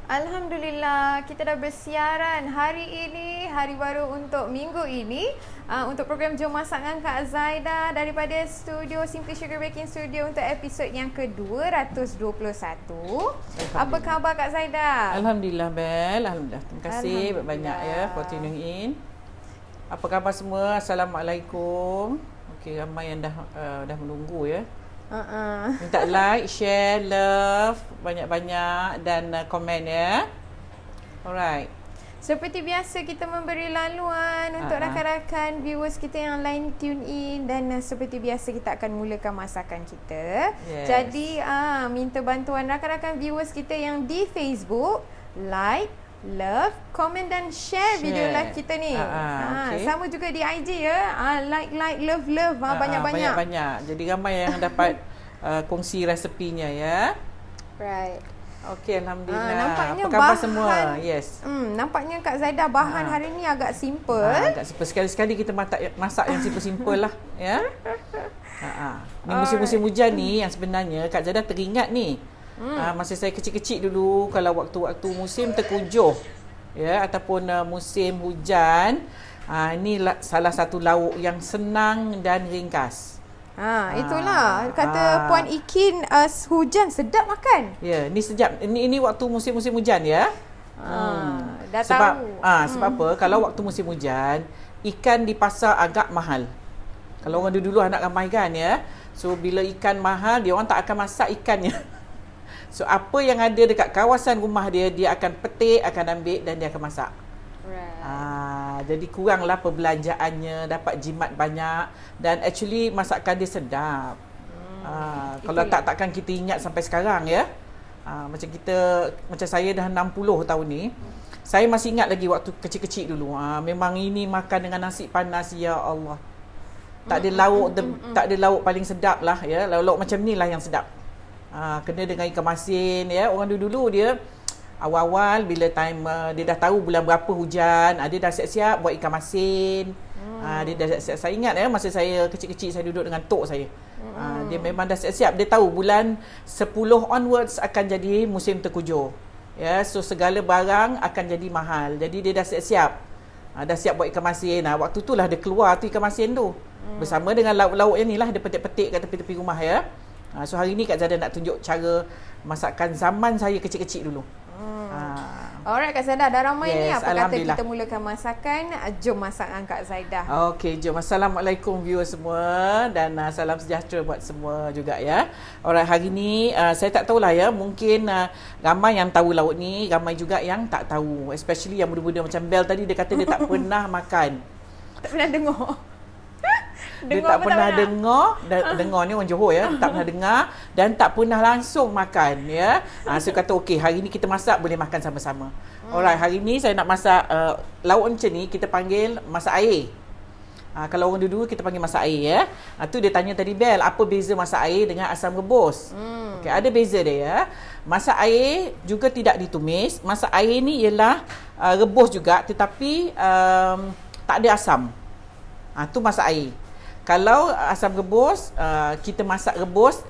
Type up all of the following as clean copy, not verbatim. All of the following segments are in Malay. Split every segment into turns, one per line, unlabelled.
Alhamdulillah, kita dah bersiaran hari ini, hari baru untuk minggu ini, untuk program Jom Masak dengan Kak Zaida daripada studio Simply Sugar Baking Studio untuk episod yang ke-221. Apa khabar Kak Zaida?
Alhamdulillah Bel, Alhamdulillah. Terima kasih banyak ya for tuning in. Apa khabar semua? Assalamualaikum. Okey, ramai yang dah menunggu ya. Minta like, share, love banyak-banyak dan komen ya. Alright.
Seperti biasa kita memberi laluan untuk rakan-rakan viewers kita yang lain tune in dan seperti biasa kita akan mulakan masakan kita.
Yes.
Jadi minta bantuan rakan-rakan viewers kita yang di Facebook, like, love, komen dan share video live kita ni. Okay. Sama juga di IG ya. Like, love, banyak-banyak.
Banyak-banyak. Jadi ramai yang dapat kongsi resepinya ya.
Right.
Okey, alhamdulillah.
Nampaknya
apa khabar
bahan,
semua? Yes.
Nampaknya Kak Zaida bahan hari ni agak simple.
Agak simple. Sekali-sekali kita masak yang simple-simple lah ya. Ni musim-musim hujan ni yang sebenarnya Kak Zaida teringat ni. Masa saya kecil-kecil dulu, kalau waktu-waktu musim tengkujuh ya ataupun musim hujan, ini salah satu lauk yang senang dan ringkas.
Itulah kata Puan Ikin, hujan sedap makan.
Ya, ni sejak ini waktu musim-musim hujan ya.
Dah
sebab,
tahu.
Sebab apa? Kalau waktu musim hujan, ikan di pasar agak mahal. Kalau orang dulu anak ramai kan ya. So bila ikan mahal, dia orang tak akan masak ikannya. So apa yang ada dekat kawasan rumah dia, dia akan petik, akan ambil dan dia akan masak.
Right.
Jadi kuranglah perbelanjaannya, dapat jimat banyak dan actually masakan dia sedap. Kalau takkan kita ingat sampai sekarang ya. Macam saya dah 60 tahun ni. Saya masih ingat lagi waktu kecil-kecil dulu. Memang ini makan dengan nasi panas, ya Allah. Tak ada lauk paling sedap lah ya. Lauk macam ni lah yang sedap. Kena dengan ikan masin ya. Orang dulu dia awal-awal bila time dia dah tahu bulan berapa hujan, dia dah siap-siap buat ikan masin. Dia dah siap-siap. Saya ingat ya masa saya kecil-kecil saya duduk dengan tok saya. Dia memang dah siap-siap. Dia tahu bulan 10 onwards akan jadi musim tengkujuh. Ya, so segala barang akan jadi mahal. Jadi dia dah siap-siap. Dah siap buat ikan masin. Waktu tu lah dia keluar tu ikan masin tu. Bersama dengan lauk-lauk yang ni lah dia petik-petik kat tepi-tepi rumah ya. So hari ni Kak Zaida nak tunjuk cara masakan zaman saya kecil-kecil dulu.
Alright Kak Zaida, dah ramai ni.
Yes,
Apa kata kita mulakan masakan? Jom masak dengan Kak Zaida.
Okey, jom. Assalamualaikum viewers semua dan salam sejahtera buat semua juga ya. Alright, hari ni saya tak tahulah ya, mungkin ramai yang tahu lauk ni, ramai juga yang tak tahu. Especially yang muda-muda macam Bel tadi, dia kata dia tak pernah makan.
Tak pernah dengar.
Dia tak pernah dengar ni orang Johor ya, tak pernah dengar dan tak pernah langsung makan ya. So kata okey, hari ni kita masak boleh makan sama-sama. Alright, hari ni saya nak masak lauk macam ni kita panggil masak air. Kalau orang dulu kita panggil masak air ya. Tu dia tanya tadi Bel, apa beza masak air dengan asam rebus? Okey, ada beza dia ya. Masak air juga tidak ditumis. Masak air ni ialah rebus juga tetapi tak ada asam. Tu masak air. Kalau asam rebus, kita masak rebus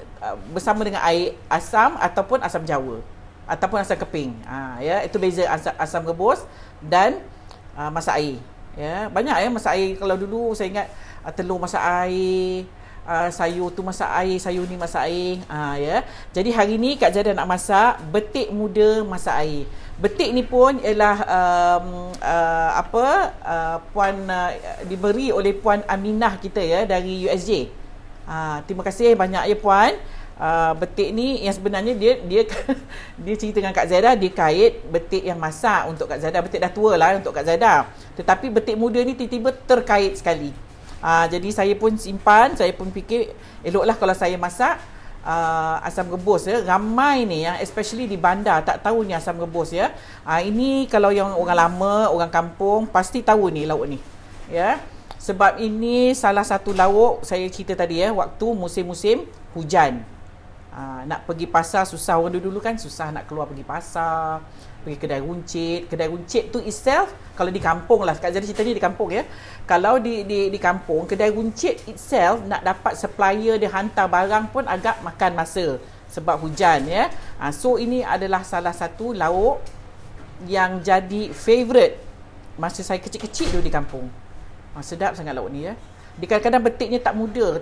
bersama dengan air asam ataupun asam jawa ataupun asam keping. Ya, itu beza asam rebus dan masak air. Ya, banyak ya masak air. Kalau dulu saya ingat telur masak air, sayur tu masak air, sayur ni masak air. Ya. Jadi hari ni Kak Zaida nak masak betik muda masak air. Betik ni pun ialah puan diberi oleh Puan Aminah kita ya dari USJ. Terima kasih banyak ya puan. Betik ni yang sebenarnya dia dia cerita dengan Kak Zaida, dia kait betik yang masak untuk Kak Zaida. Betik dah tua lah untuk Kak Zaida. Tetapi betik muda ni tiba-tiba terkait sekali. Jadi saya pun simpan, saya pun fikir eloklah kalau saya masak asam rebus ya. Ramai ni yang especially di bandar tak tahu ni asam rebus ya. Ini kalau yang orang lama, orang kampung pasti tahu ni lauk ni. Ya. Sebab ini salah satu lauk saya cerita tadi ya, waktu musim-musim hujan. Nak pergi pasar susah, orang dulu kan susah nak keluar pergi pasar, pergi kedai runcit. Kedai runcit tu itself kalau di kampung lah, Kak Zaida cerita ni di kampung ya. Kalau di kampung, kedai runcit itself nak dapat supplier dia hantar barang pun agak makan masa sebab hujan ya. So ini adalah salah satu lauk yang jadi favourite masa saya kecil-kecil dulu di kampung. Sedap sangat lauk ni ya. Dia kadang-kadang betiknya tak muda,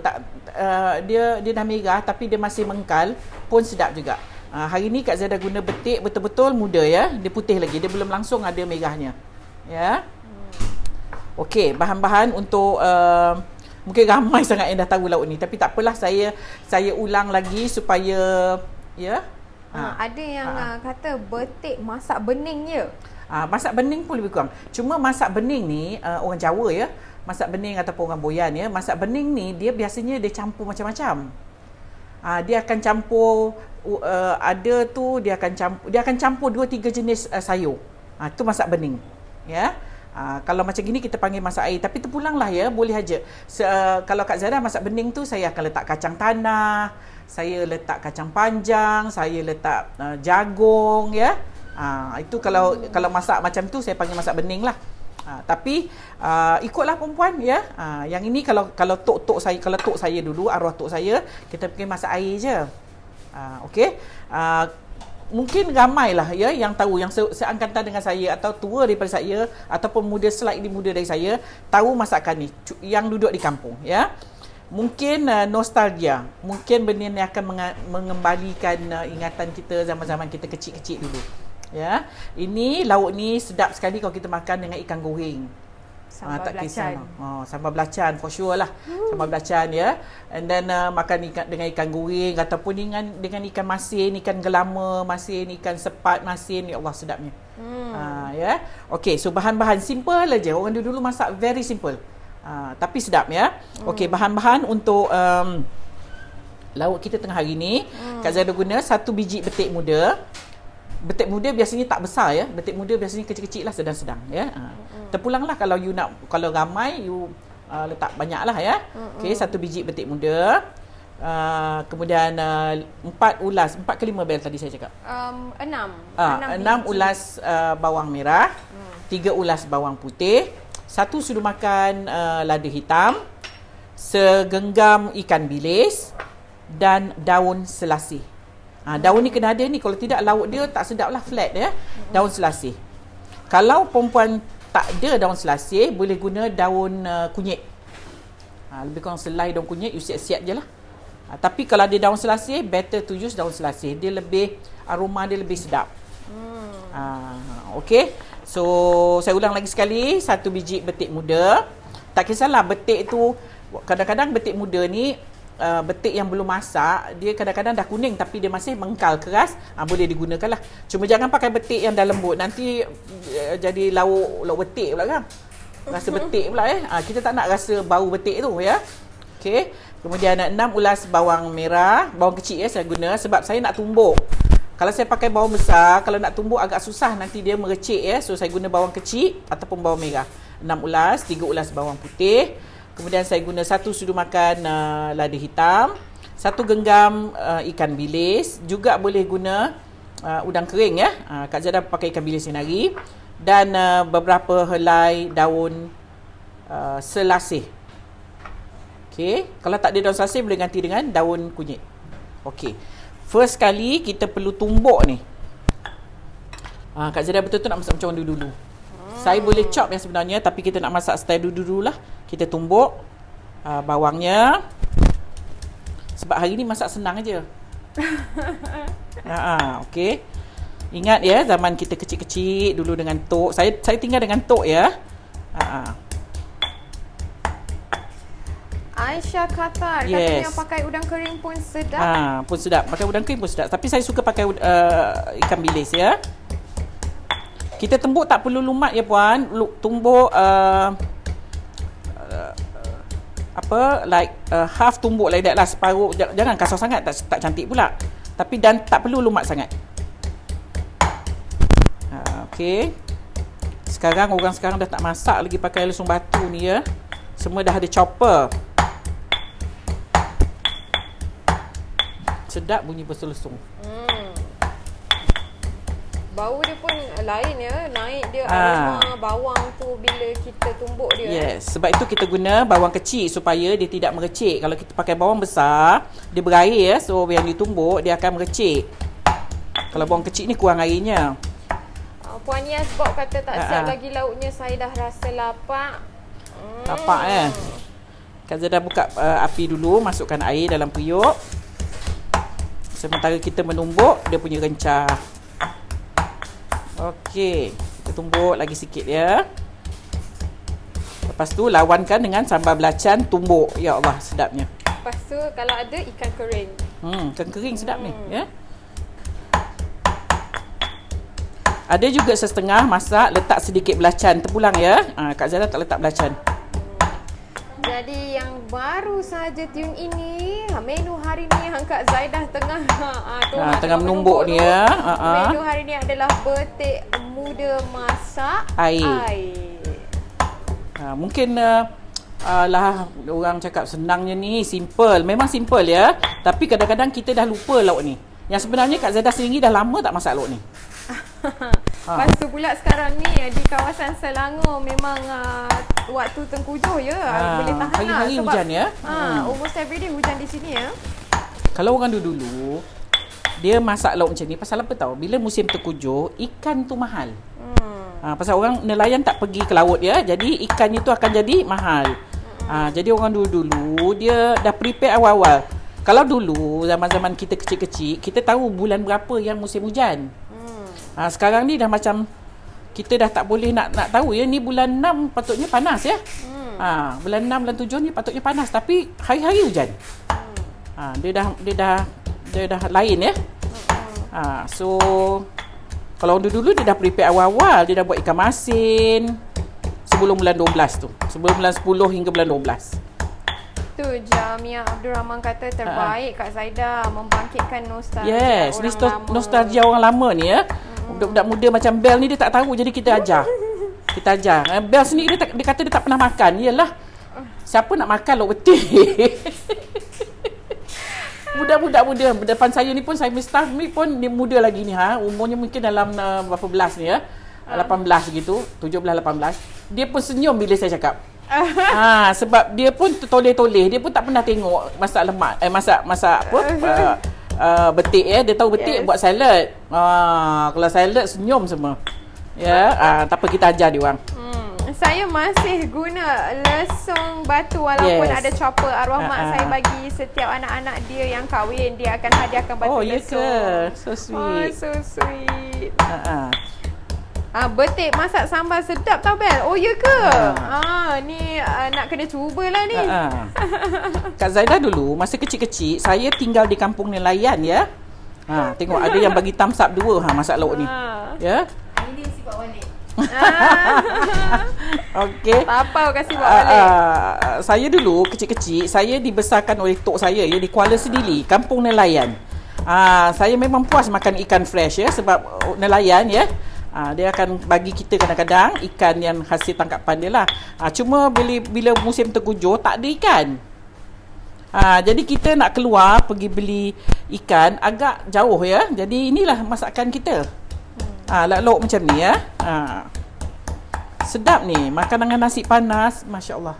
dia dah merah tapi dia masih mengkal, pun sedap juga. Hari ni Kak Zaida guna betik betul-betul muda ya. Dia putih lagi, dia belum langsung ada merahnya. Ya. Okey, bahan-bahan untuk mungkin ramai sangat yang dah tahu lauk ni, tapi tak apalah, saya ulang lagi supaya ya.
Ada yang kata betik masak bening je.
Masak bening pun lebih kurang. Cuma masak bening ni orang Jawa ya, masak bening ataupun orang Boyan ya, masak bening ni dia biasanya dia campur macam-macam. Dia akan campur dia akan campur 2-3 jenis sayur. Tu masak bening. Ya. Kalau macam gini kita panggil masak air, tapi terpulanglah ya, boleh aja. Kalau Kak Zara masak bening tu, saya akan letak kacang tanah, saya letak kacang panjang, saya letak jagung ya. Itu kalau masak macam tu saya panggil masak bening lah. Tapi ikutlah perempuan ya. Yang ini kalau tok saya dulu, arwah tok saya, kita pakai masak air je. Okey. Mungkin ramailah ya yang tahu, yang seangkatan dengan saya atau tua daripada saya ataupun slightly muda dari saya, tahu masakan ni yang duduk di kampung ya. Mungkin nostalgia, mungkin benda ni akan mengembalikan ingatan kita zaman-zaman kita kecil-kecil dulu. Ya. Ini lauk ni sedap sekali kalau kita makan dengan ikan goreng.
Sambal
tak
belacan.
Sambal belacan for sure lah. Sambal belacan ya. And then makan dengan ikan goreng ataupun dengan ikan masin, ikan gelama masin, ikan sepat masin. Ya Allah, sedapnya. Ya. Okey, so bahan-bahan simple aja. Orang dulu masak very simple. Tapi sedap ya. Okey, bahan-bahan untuk lauk kita tengah hari ni, Kak Zaida guna 1 biji betik muda. Betik muda biasanya tak besar ya. Betik muda biasanya kecil-kecil lah, sedang-sedang ya. Terpulanglah kalau ramai you letak banyak lah ya. Okey, 1 biji betik muda. Kemudian 4 ke 5 bel tadi saya cakap. 6 ulas bawang merah, 3 ulas bawang putih, 1 sudu makan lada hitam, segenggam ikan bilis dan daun selasih. Daun ni kena ada ni, kalau tidak lauk dia tak sedap lah, flat ya. Daun selasih. Kalau perempuan tak ada daun selasih, boleh guna daun kunyit. Lebih kurang selai daun kunyit, you siap-siap je lah. Tapi kalau ada daun selasih, better to use daun selasih. Dia lebih, aroma dia lebih sedap. Okay. So, saya ulang lagi sekali. 1 biji betik muda. Tak kisahlah betik tu, kadang-kadang betik muda ni, betik yang belum masak, dia kadang-kadang dah kuning tapi dia masih mengkal keras, boleh digunakan lah. Cuma jangan pakai betik yang dah lembut, nanti jadi lauk betik pula kan, rasa betik pula kita tak nak rasa bau betik tu ya. Okey, kemudian 6 ulas bawang merah, bawang kecil ya saya guna sebab saya nak tumbuk. Kalau saya pakai bawang besar, kalau nak tumbuk agak susah, nanti dia merecik ya. So saya guna bawang kecil ataupun bawang merah. 6 ulas, 3 ulas bawang putih. Kemudian saya guna 1 sudu makan lada hitam, 1 genggam ikan bilis, juga boleh guna udang kering ya. Kak Zaida pakai ikan bilis ni hari, dan beberapa helai daun selasih. Okey, kalau tak ada daun selasih boleh ganti dengan daun kunyit. Okey. First kali kita perlu tumbuk ni. Kak Zaida betul-betul nak masak macam dulu. Saya boleh chop yang sebenarnya, tapi kita nak masak style dulu lah. Kita tumbuk bawangnya. Sebab hari ni masak senang aja. Okey. Ingat ya, zaman kita kecil-kecil dulu dengan tok. Saya tinggal dengan tok ya.
Aisyah kata katanya pakai udang kering pun sedap.
Pun sedap. Pakai udang kering pun sedap. Tapi saya suka pakai ikan bilis ya. Kita tumbuk tak perlu lumat ya puan. Tumbuk half tumbuk like that lah, separuh. Jangan kasar sangat, tak cantik pula. Tapi dan tak perlu lumat sangat. Okey. Orang sekarang dah tak masak lagi pakai lesung batu ni ya. Semua dah ada chopper. Sedap bunyi berselesung.
Bau dia pun lain ya, naik dia aroma bawang tu bila kita tumbuk dia.
Yes, sebab itu kita guna bawang kecil supaya dia tidak merecik. Kalau kita pakai bawang besar, dia berair ya, so yang ditumbuk dia akan merecik. Kalau bawang kecil ni kurang airnya.
Puan Yas Bob kata tak siap
Ha-ha.
lagi lauknya. Saya dah rasa lapar.
Tapak Kak Zaidah buka api dulu, masukkan air dalam periuk. Sementara kita menumbuk dia punya rencah. Okey, kita tumbuk lagi sikit ya. Lepas tu lawankan dengan sambal belacan tumbuk. Ya Allah, sedapnya.
Lepas tu kalau ada ikan kering.
Ikan kering sedap ni, ya. Ada juga setengah masak letak sedikit belacan terpulang ya. Kak Zaidah tak letak belacan.
Jadi yang baru saja tune ini, menu hari ni yang Kak Zaidah tengah
Tengah menumbuk ni ya.
Menu hari ni adalah betik muda masak air.
Mungkin lah orang cakap senangnya ni, simple. Memang simple ya. Tapi kadang-kadang kita dah lupa lauk ni. Yang sebenarnya Kak Zaidah sendiri dah lama tak masak lauk ni.
Lepas tu pula sekarang ni di kawasan Selangor memang waktu tengkujuh ya. Boleh tahan
hari-hari
sebab
hujan ya.
Almost everyday hujan di sini ya.
Kalau orang dulu dia masak lauk macam ni pasal apa tahu? Bila musim tengkujuh, ikan tu mahal. Pasal orang nelayan tak pergi ke laut ya. Jadi ikannya tu akan jadi mahal. Jadi orang dulu dia dah prepare awal-awal. Kalau dulu zaman-zaman kita kecil-kecil, kita tahu bulan berapa yang musim hujan. Sekarang ni dah macam kita dah tak boleh nak tahu ya, ni bulan 6 patutnya panas ya. Bulan 6 bulan 7 ni patutnya panas tapi hari-hari hujan. Dia dah lain ya. So kalau dulu dia dah prepare awal-awal, dia dah buat ikan masin sebelum bulan 12 tu. Sebelum bulan 10 hingga bulan 12.
Tu Jamia Abdul Rahman kata terbaik Kak Zaidah membangkitkan nostalgia
Yes,
orang
ni
lama.
nostalgia orang lama ni ya. Budak-budak muda macam Bel ni dia tak tahu, jadi kita ajar. Kita ajar. Bel sendiri dia kata dia tak pernah makan. Yalah. Siapa nak makan lauk betik? Budak-budak muda depan saya ni pun, saya punya staff ni pun dia muda lagi ni umurnya mungkin dalam berapa belas ni ya. 18 gitu, 17 18. Dia pun senyum bila saya cakap. Sebab dia pun toleh-toleh, dia pun tak pernah tengok masak lemak, masak apa? Betik ya, dia tahu betik buat salad. Kalau salad senyum semua. Ya, tak apa kita ajar dia orang.
Saya masih guna lesung batu walaupun ada chopper. Arwah mak saya bagi setiap anak-anak dia yang kahwin, dia akan hadiahkan batu lesung.
Oh, ya ke? So sweet.
So sweet. Betik masak sambal sedap tau Bel. Oh ya ke? Ni nak kena cubalah ni.
Kak Zaidah dulu masa kecil-kecil saya tinggal di kampung nelayan ya. Tengok ada yang bagi thumbs up 2 masak lauk ni. Ya.
Ini si bawa balik.
Okey.
Tapau kasih bawa balik.
Saya dulu kecil-kecil saya dibesarkan oleh tok saya ya di Kuala Sedili, kampung nelayan. Saya memang puas makan ikan fresh ya sebab nelayan ya. Dia akan bagi kita kadang-kadang ikan yang hasil tangkapan dia lah. Cuma bila musim tengkujuh tak ada ikan. Jadi kita nak keluar pergi beli ikan agak jauh ya. Jadi inilah masakan kita. Lauk macam ni ya. Sedap ni. Makan dengan nasi panas, masya-Allah.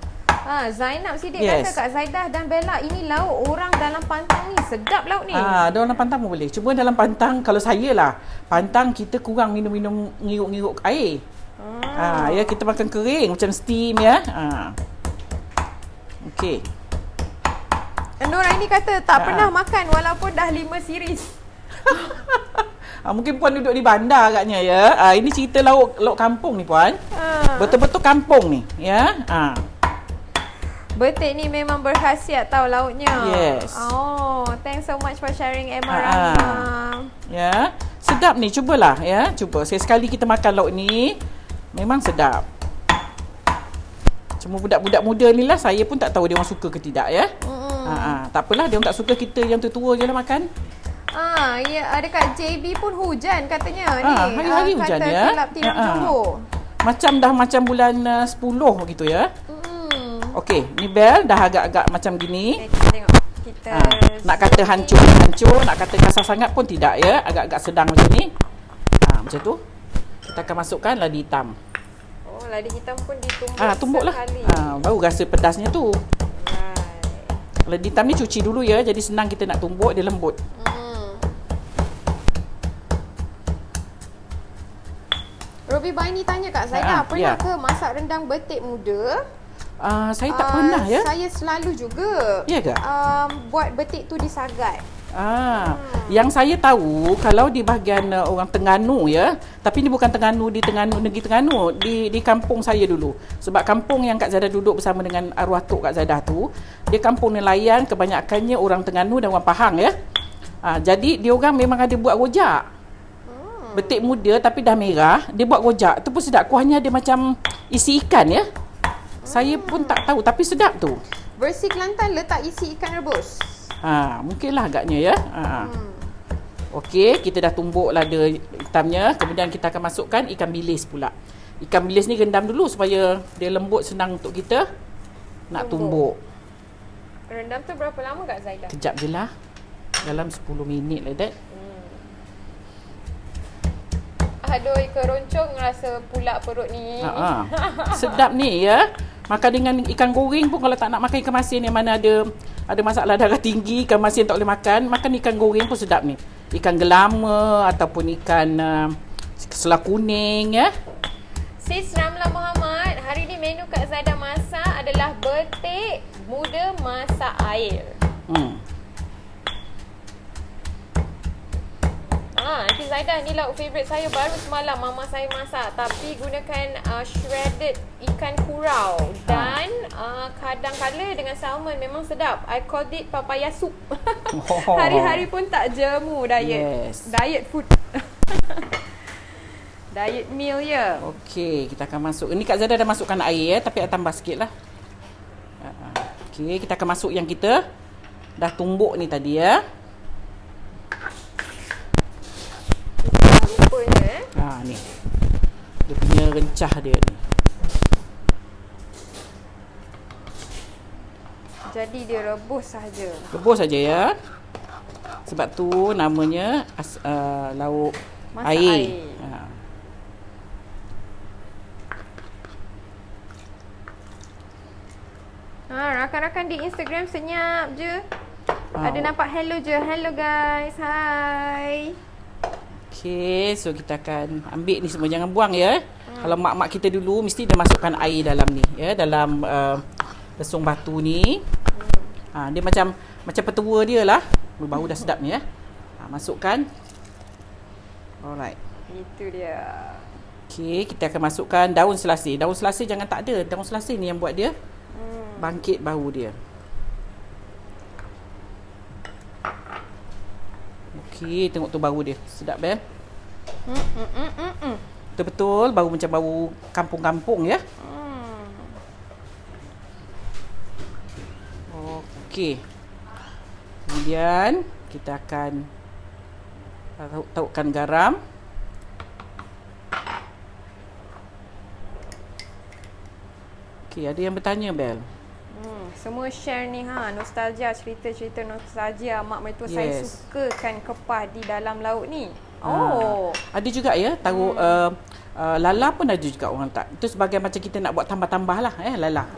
Zainab Siddiq kata Kak Zaidah dan Bella, ini lauk orang dalam pantang ni. Sedap lauk ni.
Dalam pantang pun boleh. Cuma dalam pantang kalau saya lah, pantang kita kurang minum ngiruk-ngiruk air. Ya kita makan kering macam steam ya. Okey.
Nora ini kata tak pernah makan walaupun dah 5 series.
Mungkin puan duduk di bandar agaknya ya. Ini cerita lauk kampung ni puan. Betul-betul kampung ni ya.
Betik ni memang berkhasiat tau lauknya.
Yes.
Thanks so much for sharing Emma Rahma.
Ya. Sedap ni, cubalah ya. Cuba sekali kita makan lauk ni memang sedap. Cuma budak-budak muda ni lah saya pun tak tahu dia orang suka ke tidak ya. Tak apalah dia orang tak suka, kita yang tua-tua je lah makan.
Ya, ada kat JB pun hujan katanya ni.
Hari-hari hujan
kata
ya.
Kelab Tiram Johor.
Macam bulan 10 gitu ya. Okey, ni Bel dah agak-agak macam gini.
Kita tengok. Kita
nak kata hancur, nak kata kasar sangat pun tidak ya. Agak-agak sedang macam ni. Macam tu. Kita akan masukkan ladi hitam.
Ladi hitam pun ditumbuk
tumbuklah.
sekali.
Baru rasa pedasnya tu. Ladi hitam ni cuci dulu ya. Jadi senang kita nak tumbuk, dia lembut.
Robi Baini tanya Kak Zaidah, pernah ke masak rendang betik muda?
Saya tak pernah ya.
Saya selalu juga.
Ya ke?
Buat betik tu disagat.
Yang saya tahu kalau di bahagian orang Terengganu ya, tapi ni bukan Terengganu di Terengganu, negeri Terengganu, di kampung saya dulu. Sebab kampung yang Kak Zaidah duduk bersama dengan arwah tok Kak Zaidah tu, dia kampung nelayan, kebanyakannya orang Terengganu dan orang Pahang ya. Jadi dia orang memang ada buat rojak. Betik muda tapi dah merah, dia buat rojak. Tu pun sedap, kuahnya dia macam isi ikan ya. Saya pun tak tahu tapi sedap tu.
Versi Kelantan letak isi ikan rebus.
Mungkinlah agaknya ya. Okey, kita dah tumbuk lada hitamnya. Kemudian kita akan masukkan ikan bilis pula. Ikan bilis ni rendam dulu supaya dia lembut, senang untuk kita nak tumbuk.
Rendam tu berapa lama Kak Zaidah?
Kejap je lah. Dalam 10 minit lah that.
Aduh, keroncong rasa pula perut ni.
Sedap ni ya. Makan dengan ikan goreng pun, kalau tak nak makan ikan masin yang mana ada masalah darah tinggi, ikan masin tak boleh makan ikan goreng pun sedap ni. Ikan gelama ataupun ikan selah kuning ya.
Sis Ramla Muhammad, hari ni menu Kak Zaidah masak adalah betik muda masak air. Nanti Zaidah, ni lauk favourite saya. Baru semalam mama saya masak, tapi gunakan shredded ikan kurau dan kadang-kala dengan salmon. Memang sedap. I called it papaya soup. Hari-hari pun tak jemu diet.
Yes.
Diet food. Diet meal ya.
Okey, kita akan masuk. Ini Kak Zaidah dah masukkan air ya, tapi tambah sikit lah. Okey, kita akan masuk yang kita dah tumbuk ni tadi ya.
Rupanya
ni. Dia punya rencah dia ni.
Jadi dia rebus saja.
Rebus saja ya. Sebab tu namanya lauk
masak
air.
Rakan-rakan di Instagram senyap je. Ada nampak hello je. Hello guys. Hai.
Okey, so kita akan ambil ni semua, jangan buang ya. Kalau mak-mak kita dulu mesti dia masukkan air dalam ni ya, dalam lesung batu ni. Dia macam petua dia lah. Bau dah sedap ni ya. Masukkan. Alright.
Itu dia.
Okey, kita akan masukkan daun selasih. Daun selasih jangan tak ada. Daun selasih ni yang buat dia bangkit bau dia. Okey, tengok tu bau dia. Sedap kan? Betul-betul bau macam bau kampung-kampung ya. Okey. Kemudian kita akan tautkan garam. Okey, ada yang bertanya Bel.
Semua share ni nostalgia, cerita-cerita nostalgia mak mertua saya sukakan kepah di dalam lauk ni.
Ada juga ya, taruh lala pun ada juga orang letak. Itu sebagai macam kita nak buat tambah-tambah lah lala.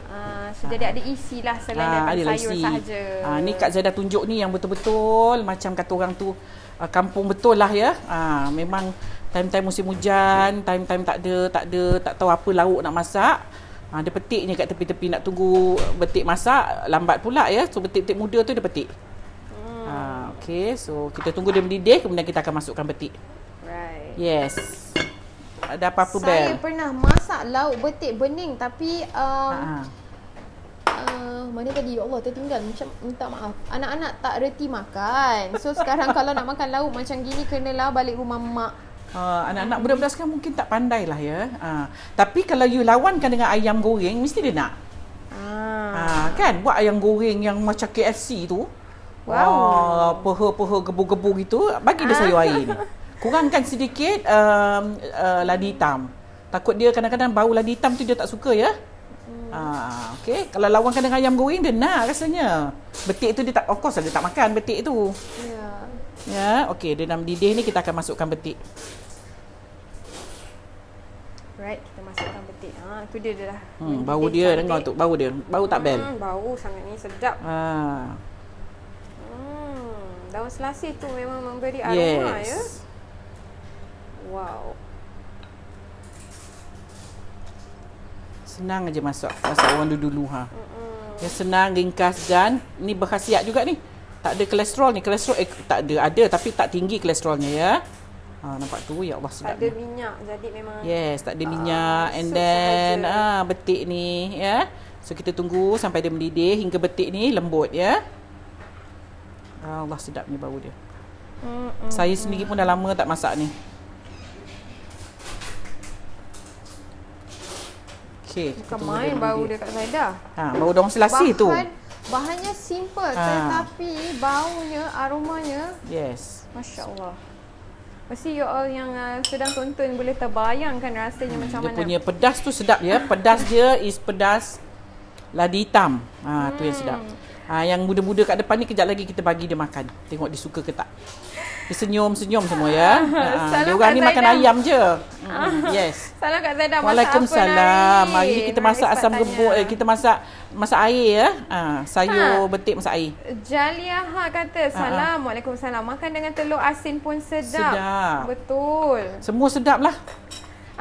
So jadi ada isi lah selain daripada sayur sahaja.
Ni Kak Zaidah tunjuk ni yang betul-betul macam kata orang tu kampung betul lah ya. Memang time-time musim hujan, time-time tak tahu apa lauk nak masak. Dia petiknya kat tepi-tepi, nak tunggu betik masak lambat pula ya. So betik-betik muda tu dia petik. Okey, so kita tunggu dia mendidih, kemudian kita akan masukkan betik.
Right.
Yes. Ada apa-apa Bel?
Saya pernah masak lauk betik bening tapi mana tadi? Ya Allah, tertinggal. Macam minta maaf. Anak-anak tak reti makan. So sekarang kalau nak makan lauk macam gini, kenalah balik rumah mak.
Anak-anak budak-budak sekarang mungkin tak pandai lah ya. Tapi kalau you lawankan dengan ayam goreng, mesti dia nak. Kan? Buat ayam goreng yang macam KFC tu.
Wow.
Peha-peha gebu-gebu gitu. Bagi dia sayur air ni. Kurangkan sedikit lada hitam. Takut dia kadang-kadang bau lada hitam tu dia tak suka ya. Okey. Kalau lawankan dengan ayam goreng, dia nak rasanya. Betik tu dia tak, of course dia tak makan betik tu. Ya, okey. Dia dah mendidih ni, kita akan masukkan betik.
Right, kita masukkan betik. Tu dia dah.
Bau dia dengar tu, bau dia. Bau tak Bel?
Bau sangat ni sedap. Daun selasih tu memang memberi aroma ya. Wow.
Senang aja masak orang dulu ha. Dia senang, ringkas dan ni berkhasiat juga ni. Tak ada kolesterol ni. Kolesterol tak ada tapi tak tinggi kolesterolnya ya. Nampak tu, ya Allah sedap.
Tak ada minyak, jadi memang
Yes, tak ada minyak. And then betik ni ya. So kita tunggu sampai dia mendidih hingga betik ni lembut ya. Allah sedap ni bau dia. Saya sendiri pun dah lama tak masak ni. Okey.
bukan main bau dia Kak Zaidah.
Bau daun selasi tu.
Bahannya simple tetapi baunya, aromanya,
Yes.
Masya Allah. Mesti you all yang sedang tonton boleh terbayangkan rasanya macam
Dia
mana.
punya pedas tu sedap ya. Pedas dia is pedas ladi hitam. Tu yang sedap. Yang muda-muda kat depan ni kejap lagi kita bagi dia makan. Tengok dia suka ke tak. Dia senyum-senyum semua ya. Dia orang ni makan ayam je. Yes.
Salam Kak Zaidah, masak
Waalaikumsalam.
apa
Hari ni kita masak asam rebus. Kita masak air ya. Sayur betik masak air.
Jaliah kata, salam. Waalaikumsalam. Makan dengan telur asin pun sedap.
Sedap.
Betul.
Semua sedap lah.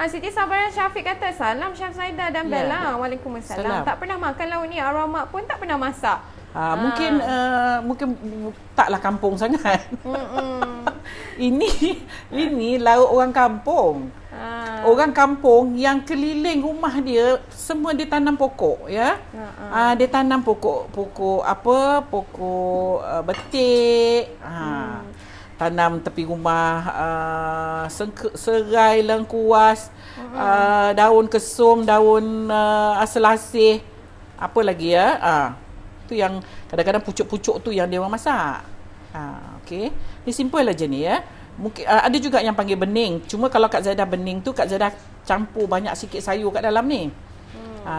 Siti Sabaran Syafiq kata, salam Syaf Zaidah dan Bella. Waalaikumsalam.
Salam.
Tak pernah makan lauk ni. Arwah mak pun tak pernah masak.
Mungkin taklah kampung sangat. Ini lauk orang kampung. Orang kampung yang keliling rumah dia semua dia tanam pokok ya. Dia tanam pokok betik. Tanam tepi rumah serai, lengkuas, daun kesum, daun selasih, apa lagi ya. Tu yang kadang-kadang pucuk-pucuk tu yang dia orang masak. Okey. Ni simple aja ni ya. Mungkin ada juga yang panggil bening. Cuma kalau Kak Zaidah bening tu Kak Zaidah campur banyak sikit sayur kat dalam ni.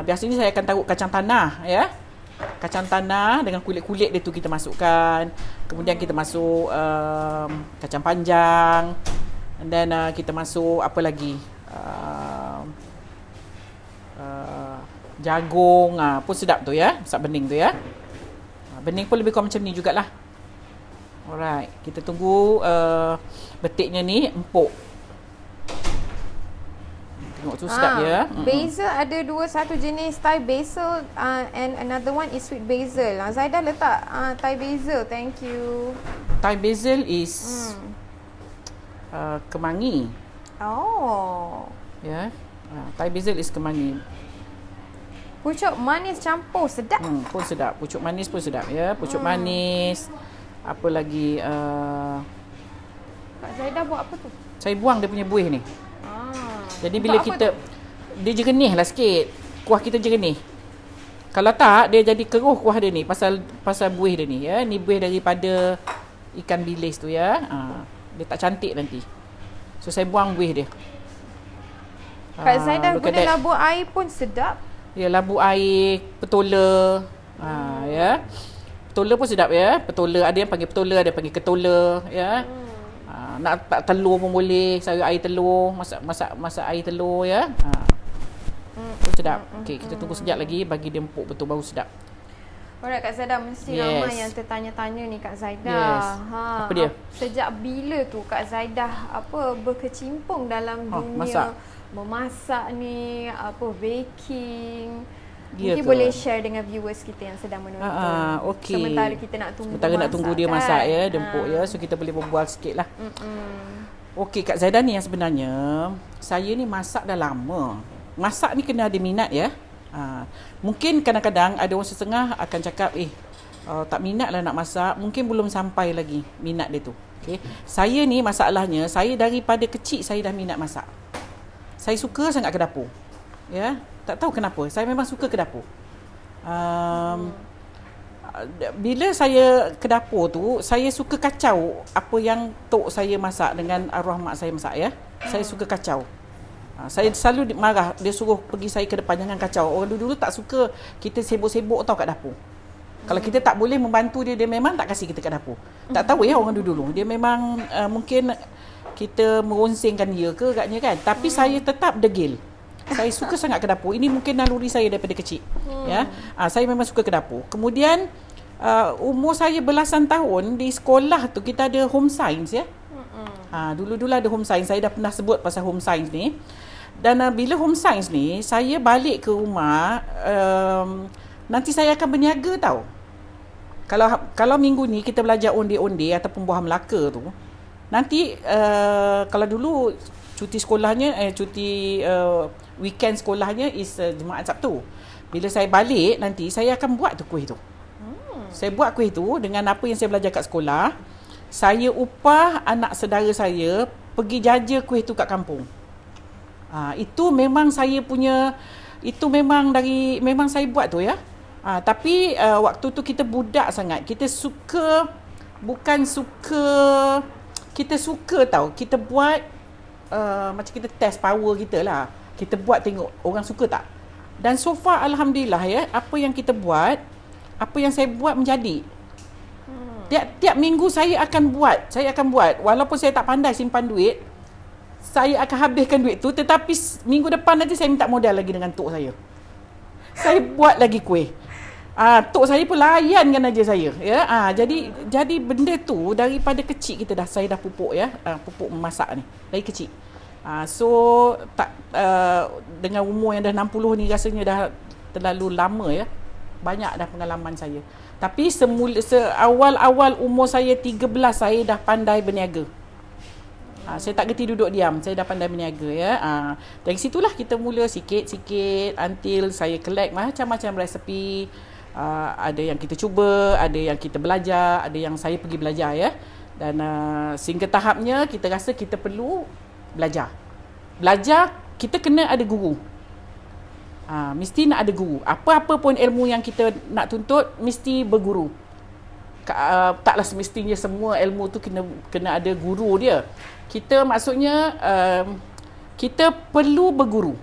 Biasanya saya akan taruh kacang tanah ya. Kacang tanah dengan kulit-kulit dia tu kita masukkan. Kemudian kita masuk kacang panjang. And then kita masuk apa lagi? Jagung pun sedap tu ya. Masak bening tu ya. Bening pun lebih kurang macam ni jugalah. Alright, kita tunggu betiknya ni empuk. Tengok tu sedap ya.
Basil ada dua, satu jenis Thai basil and another one is sweet basil. Zaidah letak Thai basil. Thank you.
Thai basil is kemangi.
Oh.
Ya. Thai basil is kemangi.
Pucuk manis campur sedap.
Pun sedap. Pucuk manis pun sedap ya. Pucuk manis. Apa lagi?
Kak Zaidah buat apa tu?
Saya buang dia punya buih ni. Jadi bila
Untuk
kita dia jernih lah sikit. Kuah kita jernih. Kalau tak dia jadi keruh kuah dia ni pasal buih dia ni ya. Ni buih daripada ikan bilis tu ya. Dia tak cantik nanti. So saya buang buih dia.
Kak Zaidah guna labu air pun sedap.
Ya, labu air, petola. Ya. Petola pun sedap ya. Petola, ada yang panggil petola, ada yang panggil ketola ya. Nak tak telur pun boleh, sayur air telur, masak air telur ya. Pun sedap. Okey, kita tunggu sekejap lagi bagi dia empuk betul baru sedap.
Alright Kak Zaidah, mesti ramai yang tertanya-tanya ni Kak Zaidah.
Yes. Apa dia?
Sejak bila tu Kak Zaidah berkecimpung dalam dunia memasak ni, baking. Mungkin boleh share dengan viewers kita yang sedang menonton.
Okey.
Sementara kita nak tunggu
nak tunggu dia masak ya, dempuk ya. So kita boleh berbual sikit lah. Okey, Kak Zaidah ni yang sebenarnya saya ni masak dah lama. Masak ni kena ada minat ya. Mungkin kadang-kadang ada orang setengah akan cakap tak minat lah nak masak. Mungkin belum sampai lagi minat dia tu. Okay. Saya ni masalahnya, saya daripada kecil saya dah minat masak. Saya suka sangat ke dapur. Ya, tak tahu kenapa. Saya memang suka ke dapur. Bila saya ke dapur tu, saya suka kacau apa yang tok saya masak dengan arwah mak saya masak ya. Saya suka kacau. Saya selalu marah, dia suruh pergi saya ke depan, jangan kacau. Orang dulu tak suka kita sibuk-sibuk tau kat dapur. Kalau kita tak boleh membantu dia, dia memang tak kasih kita kat dapur. Tak tahu ya orang dulu. Dia memang mungkin kita meronsingkan dia ke agaknya kan. Tapi saya tetap degil. Saya suka sangat ke dapur. Ini mungkin naluri saya daripada kecil. Ya, saya memang suka ke dapur. Kemudian umur saya belasan tahun di sekolah tu kita ada home science ya. Dulu-dulu ada home science. Saya dah pernah sebut pasal home science ni. Dan bila home science ni, saya balik ke rumah, nanti saya akan berniaga tau. Kalau minggu ni kita belajar onde-onde ataupun buah Melaka tu, nanti kalau dulu cuti sekolahnya, weekend sekolahnya is Jumaat Sabtu. Bila saya balik nanti, saya akan buat tu kuih tu. Saya buat kuih tu dengan apa yang saya belajar kat sekolah. Saya upah anak saudara saya pergi jaja kuih tu kat kampung. Itu memang saya punya, itu memang saya buat tu ya. Tapi waktu tu kita budak sangat. Kita suka, kita suka tau. Kita buat macam kita test power kita lah. Kita buat tengok orang suka tak. Dan so far alhamdulillah ya, apa yang kita buat, apa yang saya buat menjadi. Tiap minggu saya akan buat. Walaupun saya tak pandai simpan duit, saya akan habiskan duit tu, tetapi minggu depan nanti saya minta modal lagi dengan tok saya. Saya buat lagi kuih. Tok saya pun layankan aja saya ya. Jadi benda tu daripada kecil saya dah pupuk ya, pupuk memasak ni dari kecil. So dengan umur yang dah 60 ni rasanya dah terlalu lama ya. Banyak dah pengalaman saya. Tapi awal umur saya 13 saya dah pandai berniaga. Saya tak gerti duduk diam, saya dah pandai berniaga ya. Dari situlah kita mula sikit-sikit until saya collect macam-macam resepi. Ada yang kita cuba, ada yang kita belajar, ada yang saya pergi belajar ya. Dan sehingga tahapnya kita rasa kita perlu belajar. Kita kena ada guru. Mesti nak ada guru. Apa-apa pun ilmu yang kita nak tuntut mesti berguru. Taklah semestinya semua ilmu tu kena ada guru dia. Kita maksudnya kita perlu berguru.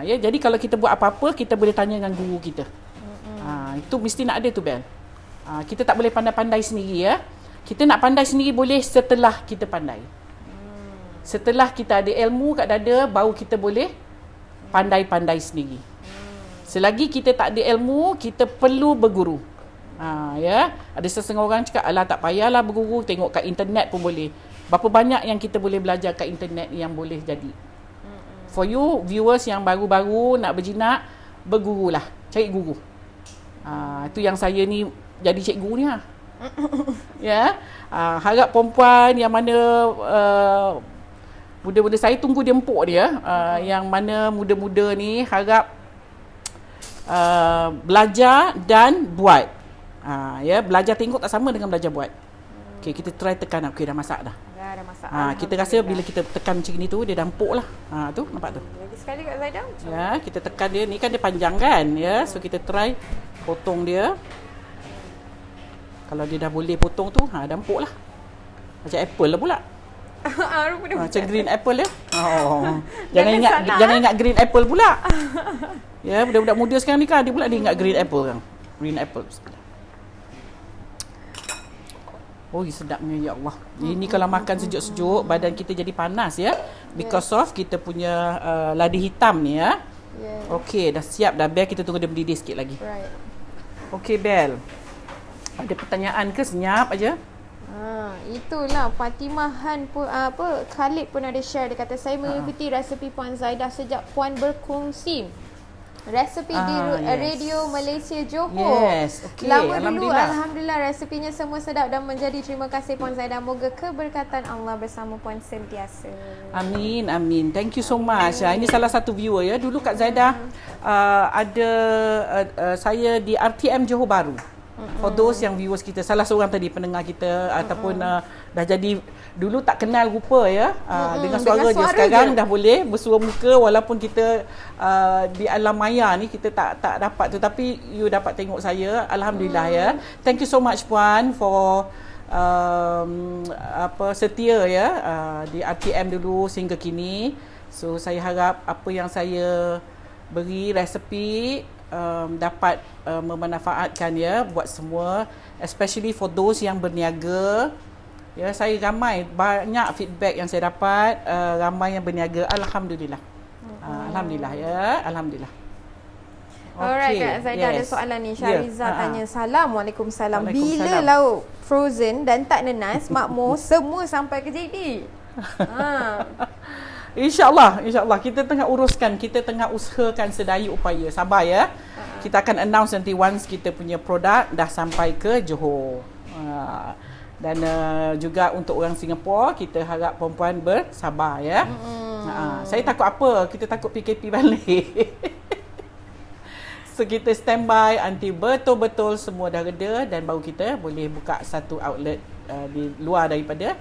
Ya, jadi kalau kita buat apa-apa kita boleh tanya dengan guru kita. Itu mesti nak ada tu Bel. Kita tak boleh pandai-pandai sendiri ya. Kita nak pandai sendiri boleh setelah kita pandai. Setelah kita ada ilmu kat dada, baru kita boleh pandai-pandai sendiri. Selagi kita tak ada ilmu, kita perlu berguru. Ya, ada setengah orang cakap, alah tak payahlah berguru, tengok kat internet pun boleh. Berapa banyak yang kita boleh belajar kat internet yang boleh jadi. For you viewers yang baru-baru nak berjinak, bergurulah, cari guru. Itu yang saya ni jadi cikgu ni ya. Harap perempuan yang mana muda-muda, saya tunggu dia empuk dia, yang mana muda-muda ni harap belajar dan buat. Ya, belajar tengok tak sama dengan belajar buat. Okey, kita try tekan. Okey, dah masak dah.
Dah masak.
Kita rasa bila kita tekan macam ni tu dia dah empuk lah. Tu nampak tu.
Lagi sekali Kak Zaidah.
Ya, kita tekan dia. Ni kan dia panjang kan ya. So kita try potong dia. Kalau dia dah boleh potong tu, dah empuk lah. Macam apple lah pula. Macam green apple ya. Jangan ingat green apple pula. Ya, budak-budak muda sekarang ni kan dia ingat green apple kan. Green apple. Oh, sedapnya ya Allah. Ini kalau makan sejuk-sejuk badan kita jadi panas ya. Because of kita punya ladi hitam ni ya. Okey, dah siap dah. Bel, kita tunggu dia mendidih sikit lagi. Right. Okey Bel. Ada pertanyaan ke? Senyap aja.
Itulah Fatimah Han pun Khalid pun ada share. Dia kata saya mengikuti resepi Puan Zaidah sejak Puan berkongsi resepi di Radio Malaysia Johor.
Yes, okey.
Lama dulu, alhamdulillah resepinya semua sedap dan menjadi. Terima kasih Puan Zaidah. Moga keberkatan Allah bersama Puan sentiasa.
Amin, amin. Thank you so much. Ini salah satu viewer ya. Dulu Kak Zaidah ada saya di RTM Johor Bahru. For those yang viewers kita, salah seorang tadi pendengar kita ataupun dah jadi, dulu tak kenal rupa ya, dengan suara je. Sekarang dah boleh bersua muka, walaupun kita di alam maya ni kita tak dapat tu, tapi you dapat tengok saya. Alhamdulillah ya. Thank you so much Puan for setia ya di RTM dulu sehingga kini. So saya harap apa yang saya beri resepi dapat memanfaatkan ya buat semua, especially for those yang berniaga ya. Saya banyak feedback yang saya dapat, ramai yang berniaga. Alhamdulillah. Alhamdulillah ya, alhamdulillah.
Alright Kak Zaidah, ada soalan ni. Syariza tanya, Assalamualaikum. Bila lauk frozen dan tak nenas, makmur semua sampai ke JD?
InsyaAllah kita tengah uruskan, kita tengah usahakan sedaya upaya. Sabar ya. Kita akan announce nanti once kita punya produk dah sampai ke Johor. Dan juga untuk orang Singapura, kita harap perempuan bersabar ya. Saya takut apa? Kita takut PKP balik. So kita standby until betul-betul semua dah reda dan baru kita boleh buka satu outlet di luar daripada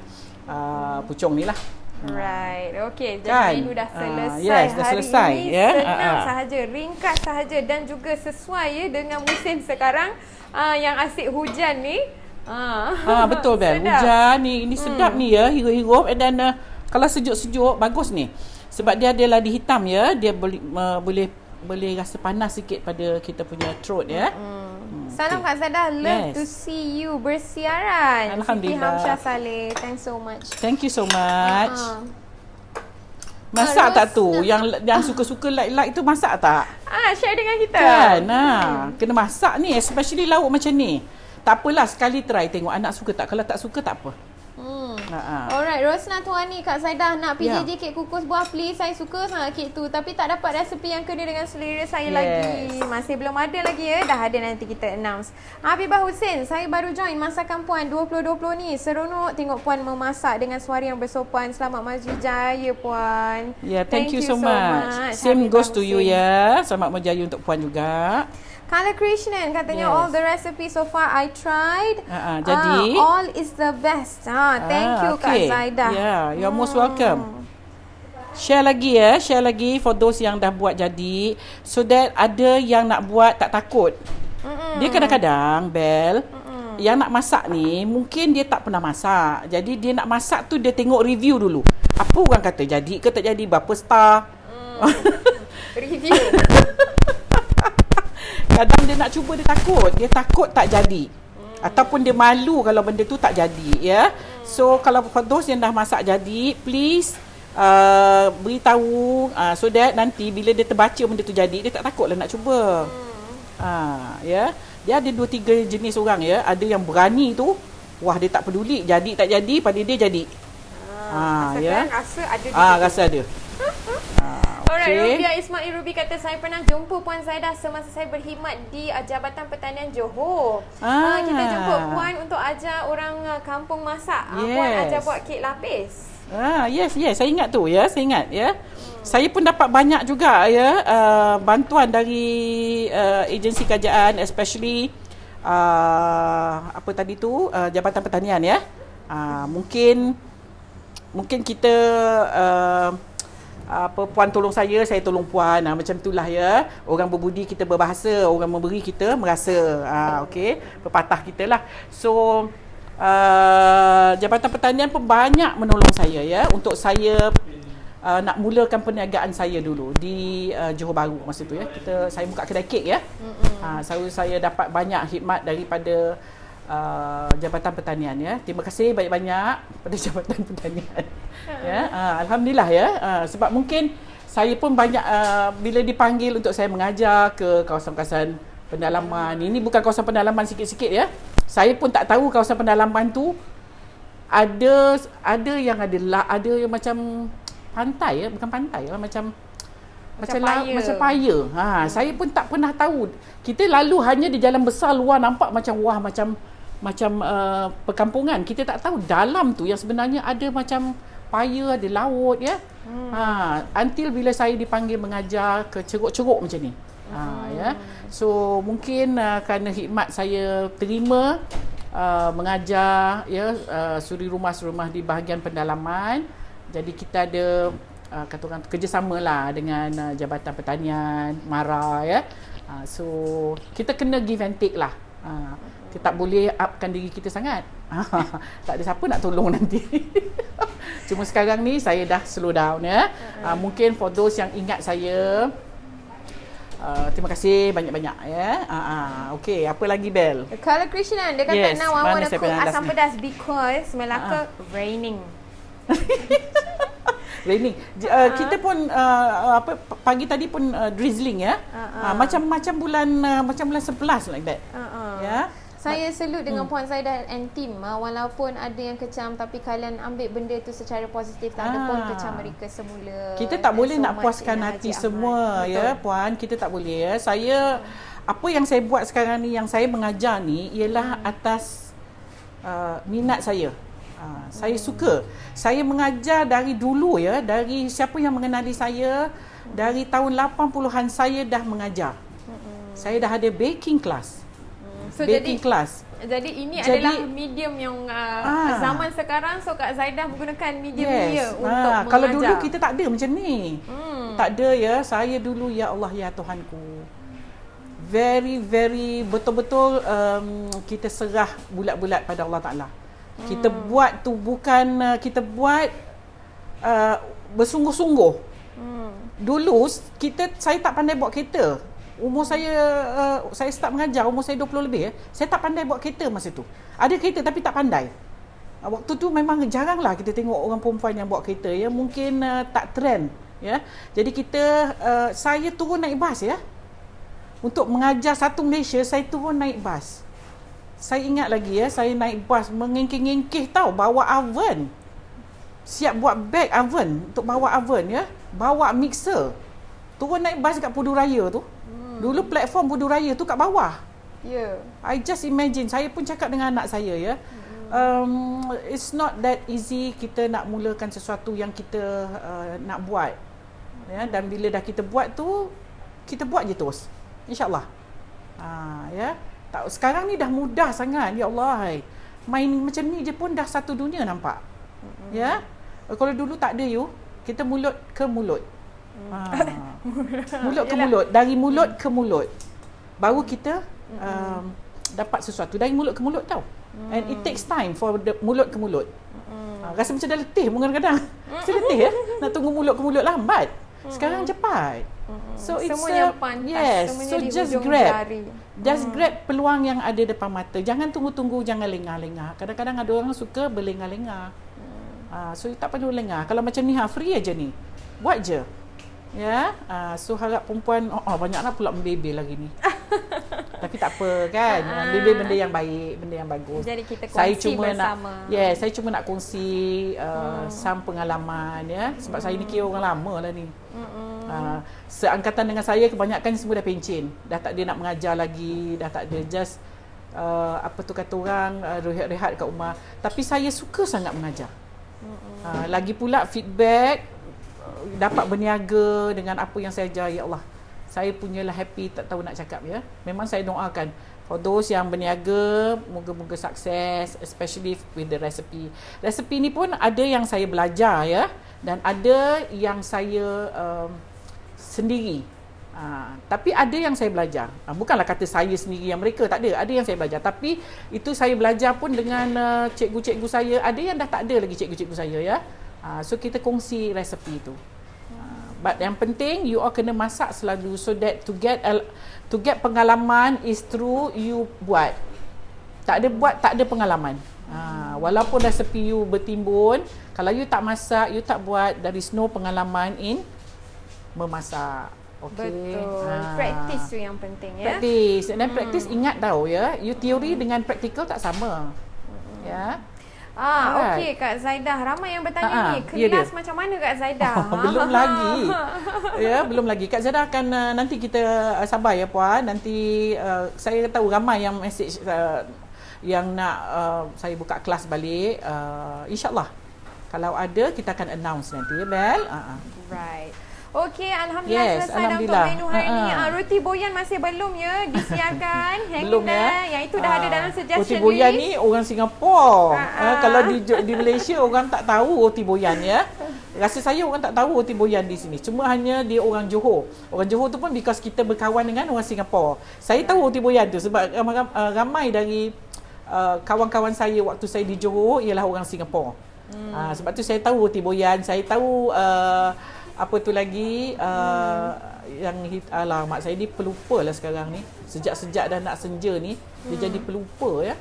Puchong ni lah.
Right. Okey, jadi
Kan?
menu dah selesai.
Yes, dah
hari
selesai,
ini.
ya.
Senang sahaja, ringkas sahaja dan juga sesuai ya dengan musim sekarang yang asyik hujan ni.
Betul Bel.
Sedap.
Hujan ni, ini sedap ni ya, hirup-hirup. Dan kalau sejuk-sejuk bagus ni. Sebab dia ada ladi hitam ya, dia boleh rasa panas sikit pada kita punya throat ya.
Salam Kak Zaidah, love to see you bersiaran.
Alhamdulillah.
Siti Hamsyah Saleh, thanks so much.
Thank you so much. Masak tak tu? Yang suka-suka like tu masak tak?
Share dengan kita.
Kan? Kena masak ni, especially lauk macam ni. Tak apalah, sekali try tengok anak suka tak. Kalau tak suka tak apa.
Alright, Rosna Tuani, Kak Zaidah nak
Ya.
PJJ kek kukus buah please. Saya suka sangat kek tu, tapi tak dapat resepi yang kena dengan selera saya lagi. Masih belum ada lagi ya. Dah ada, nanti kita announce. Habibah Hussein, saya baru join masakan Puan 2020 ni. Seronok tengok Puan memasak dengan suara yang bersopan. Selamat maju jaya Puan.
Thank you so much. Same goes to you ya. Selamat berjaya untuk Puan juga.
Kala Krishnan katanya all the recipes so far I tried.
Jadi
all is the best. Thank you Kak Zaidah.
Yeah, you're most welcome. Share lagi for those yang dah buat jadi, so that ada yang nak buat tak takut. Dia kadang-kadang Bel, yang nak masak ni mungkin dia tak pernah masak. Jadi dia nak masak tu dia tengok review dulu. Apa orang kata, jadi ke tak jadi, berapa star.
Review.
Kadang dia nak cuba, dia takut tak jadi. Ataupun dia malu kalau benda tu tak jadi ya. So kalau for those yang dah masak jadi, please beritahu so that nanti bila dia terbaca benda tu jadi, dia tak takutlah nak cuba. Ya. Dia ada 2-3 jenis orang ya. Ada yang berani tu, wah dia tak peduli jadi tak jadi, pada dia jadi. Ya.
Rasa ada.
Rasa ada.
Alright, Rubia Ismail Ruby kata saya pernah jumpa Puan Zaidah semasa saya berkhidmat di Jabatan Pertanian Johor. Kita jumpa Puan untuk ajar orang kampung masak. Puan ajar buat kek lapis.
Yes, saya ingat tu ya, saya ingat ya. Saya pun dapat banyak juga ya bantuan dari agensi kerajaan, especially apa tadi tu, Jabatan Pertanian ya. Mungkin kita puan tolong saya tolong puan, macam itulah ya. Orang berbudi kita berbahasa, orang memberi kita merasa. Okey, pepatah kita lah. So Jabatan Pertanian pun banyak menolong saya ya, untuk saya nak mulakan perniagaan saya dulu di Johor Bahru masa tu ya. Saya buka kedai kek ya. Saya dapat banyak khidmat daripada Jabatan Pertanian ya. Terima kasih banyak-banyak pada Jabatan Pertanian. Ya, alhamdulillah ya. Sebab mungkin saya pun banyak bila dipanggil untuk saya mengajar ke kawasan-kawasan pendalaman. Ini bukan kawasan pendalaman sikit-sikit ya. Saya pun tak tahu kawasan pendalaman tu ada yang ada yang macam pantai ya, bukan pantai ya, macam paya. Saya pun tak pernah tahu. Kita lalu hanya di jalan besar luar nampak macam perkampungan. Kita tak tahu dalam tu yang sebenarnya ada macam paya, ada laut ya. Until bila saya dipanggil mengajar ke ceruk-ceruk macam ni. Ya. So mungkin kerana khidmat saya terima mengajar ya suri rumah-rumah di bahagian pendalaman. Jadi kita ada kata orang kerjasama lah dengan Jabatan Pertanian, MARA ya. So kita kena give and take lah. Kita tak boleh upkan diri kita sangat. Tak ada siapa nak tolong nanti. Cuma sekarang ni saya dah slow down ya. Mungkin for those yang ingat saya, terima kasih banyak-banyak ya. Okey, apa lagi Bel?
Kalau Krishnan dia kata now I want to cook asam pedas because Melaka raining.
Raining. Kita pun pagi tadi pun drizzling ya. Macam bulan 11 like that. Ya.
Saya salute dengan Puan Zaidah and team. Walaupun ada yang kecam, tapi kalian ambil benda tu secara positif. Tak ada pun kecam mereka semula.
Kita tak boleh
So
nak
much
puaskan hati semua ya Puan. Kita tak boleh ya. Saya apa yang saya buat sekarang ni, yang saya mengajar ni ialah atas minat saya. Saya suka. Saya mengajar dari dulu ya, dari siapa yang mengenali saya, dari tahun 80-an saya dah mengajar. Saya dah ada baking class.
So
Baking class.
Jadi ini adalah medium yang zaman sekarang. So Kak Zaidah menggunakan medium dia untuk mengajar.
Kalau dulu kita tak ada macam ni. Tak ada ya. Saya dulu ya Allah ya Tuhanku. Very very betul-betul kita serah bulat-bulat pada Allah Taala. Kita buat tu bukan kita buat bersungguh-sungguh. Dulu saya tak pandai bawa kereta. Umur saya start mengajar umur saya 20 lebih ya. Saya tak pandai bawa kereta masa tu. Ada kereta tapi tak pandai. Waktu tu memang jaranglah kita tengok orang perempuan yang bawa kereta ya. Mungkin tak trend ya. Jadi saya turun naik bas ya. Untuk mengajar satu Malaysia, saya turun naik bas. Saya ingat lagi ya, saya naik bas mengengkeh-ngengkeh tau, bawa oven. Siap buat bag oven untuk bawa oven ya. Bawa mixer. Turun naik bas dekat Pudu Raya tu. Dulu platform Pudu Raya tu kat bawah.
Yeah.
I just imagine, saya pun cakap dengan anak saya ya. It's not that easy kita nak mulakan sesuatu yang kita nak buat. Ya, dan bila dah kita buat tu, kita buat je terus. InsyaAllah. Ya. Sekarang ni dah mudah sangat. Ya Allah. Main macam ni je pun dah satu dunia nampak. Ya. Kalau dulu tak ada kita mulut ke mulut. Mulut ke mulut, dari mulut ke mulut baru kita dapat sesuatu dari mulut ke mulut tau. And it takes time for the mulut ke mulut. Rasa macam dah letih kadang-kadang. Saya letih ya, nak tunggu mulut ke mulut lambat. Sekarang cepat. So it's
semuanya pantas,
yes,
semuanya
so
di
just
hujung
grab.
jari.
Just grab peluang yang ada depan mata. Jangan tunggu-tunggu, jangan lengah-lengah. Kadang-kadang ada orang suka berlengah-lengah. So tak perlu lengah. Kalau macam ni free aja ni. Buat je. Ya, so harap perempuan banyaklah pula membebel lagi ni. Tapi tak apa kan. Bebel benda yang baik, benda yang bagus.
Jadi kita kongsi
saya cuma
bersama.
saya cuma nak kongsi some pengalaman ya. Sebab saya ni kira orang lama lah ni. Seangkatan dengan saya kebanyakan semua dah pencen. Dah tak ada nak mengajar lagi, dah tak ada, just apa tu kata orang rehat-rehat kat rumah. Tapi saya suka sangat mengajar. Lagi pula feedback, dapat berniaga dengan apa yang saya ajar, ya Allah, saya punyalah happy, tak tahu nak cakap ya. Memang saya doakan for those yang berniaga, moga-moga sukses, especially with the recipe. Recipe ni pun ada yang saya belajar ya, dan ada yang saya sendiri. Tapi ada yang saya belajar. Bukanlah kata saya sendiri yang mereka, tak ada. Ada yang saya belajar. Tapi itu saya belajar pun dengan cikgu-cikgu saya. Ada yang dah tak ada lagi cikgu-cikgu saya ya. So kita kongsi resepi tu. But yang penting you all kena masak selalu, so that to get pengalaman is through you buat. Tak ada buat, tak ada pengalaman. Walaupun resepi you bertimbun, kalau you tak masak, you tak buat, there is no pengalaman in memasak. Okay.
Betul. Practice tu yang penting ya.
Practice. Dan practice, ingat tau ya, you teori dengan practical tak sama. Ya.
Okey Kak Zaidah, ramai yang bertanya ni, kelas macam mana Kak Zaidah?
Belum lagi. Ya, belum lagi. Kak Zaidah akan nanti kita sabar ya puan. Nanti saya tahu ramai yang message yang nak saya buka kelas balik. InsyaAllah. Kalau ada kita akan announce nanti ya Bel.
Right. Okey, alhamdulillah selesai dah untuk menu hari ni. Roti boyan masih belum ya disiarkan.
Belum ya.
Yang itu dah ada dalam suggestion
roti boyan
list.
ni orang Singapura. Kalau di Malaysia orang tak tahu roti boyan ya. Rasa saya orang tak tahu roti boyan di sini. Cuma hanya dia orang Johor. Orang Johor tu pun because kita berkawan dengan orang Singapura. Saya tahu roti boyan tu sebab ramai dari kawan-kawan saya waktu saya di Johor ialah orang Singapura. Sebab tu saya tahu roti boyan, saya tahu apa tu lagi yang mak saya ni pelupa lah sekarang ni. Sejak dah nak senja ni dia jadi pelupa ya.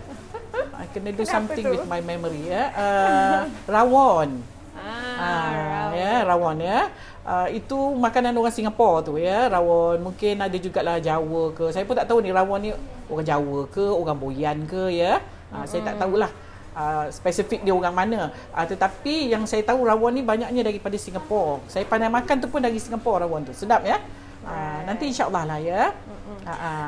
I kena do something with my memory ya. Rawon. Ya, rawon ya. Itu makanan orang Singapura tu ya, rawon. Mungkin ada jugalah Jawa ke. Saya pun tak tahu ni rawon ni orang Jawa ke, orang Boyan ke ya. Saya tak tahulah spesifik dia orang mana. Tetapi yang saya tahu rawon ni banyaknya daripada Singapura. Saya pandai makan tu pun dari Singapura rawon tu. Sedap ya. Nanti insya-Allah lah ya.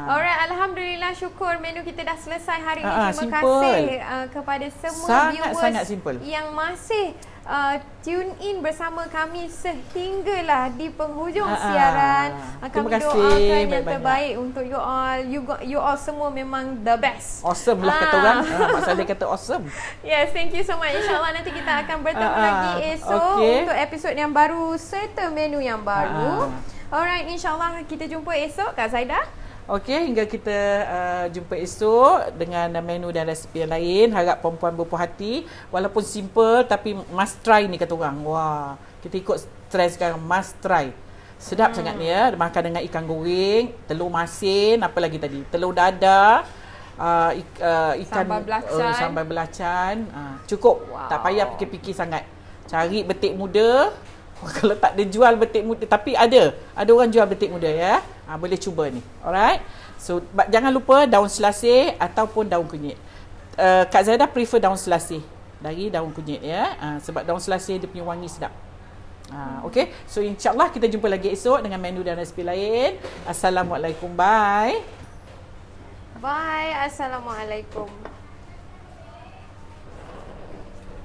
Alright, alhamdulillah, syukur menu kita dah selesai hari ini. Terima
simple.
kasih kepada semua
sangat
viewers
simple
yang masih tune in bersama kami sehinggalah di penghujung siaran. Kami
Terima kasih
doakan yang
banyak-banyak.
terbaik untuk you all. You all semua memang the best.
Awesome lah kata orang. Mak Saleh kata awesome.
Yes, thank you so much. InsyaAllah nanti kita akan bertemu lagi esok untuk episod yang baru serta menu yang baru. Alright, insyaAllah kita jumpa esok, Kak Zaidah.
Okey, hingga kita jumpa esok dengan menu dan resipi yang lain. Harap perempuan berpuas hati. Walaupun simple tapi must try ni kata orang. Wah, kita ikut trend sekarang, must try. Sedap sangat ni ya. Makan dengan ikan goreng, telur masin, apa lagi tadi? Telur dadar, ikan sambal belacan. Cukup. Wow. Tak payah fikir-fikir sangat. Cari betik muda. Kalau tak ada jual betik muda, tapi ada orang jual betik muda ya. Boleh cuba ni. Alright. So jangan lupa daun selasih ataupun daun kunyit. Kak Zaidah prefer daun selasih dari daun kunyit ya. Sebab daun selasih dia punya wangi sedap. Okay. So insyaAllah kita jumpa lagi esok dengan menu dan resipi lain. Assalamualaikum. Bye.
Bye. Assalamualaikum.